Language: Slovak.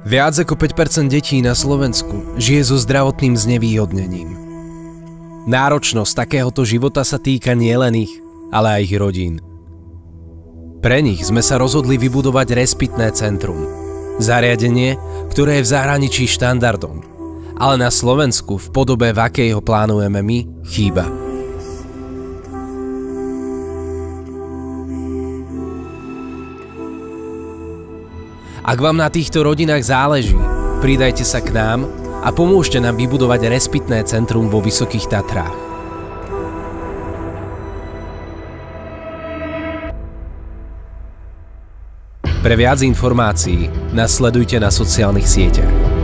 Viac ako 5% detí na Slovensku žije so zdravotným znevýhodnením. Náročnosť takéhoto života sa týka nielen ich, ale aj ich rodín. Pre nich sme sa rozhodli vybudovať respitné centrum. Zariadenie, ktoré je v zahraničí štandardom, ale na Slovensku v podobe, v akej ho plánujeme my, chýba. Ak vám na týchto rodinách záleží, pridajte sa k nám a pomôžte nám vybudovať respitné centrum vo Vysokých Tatrách. Pre viac informácií nás sledujte na sociálnych sieťach.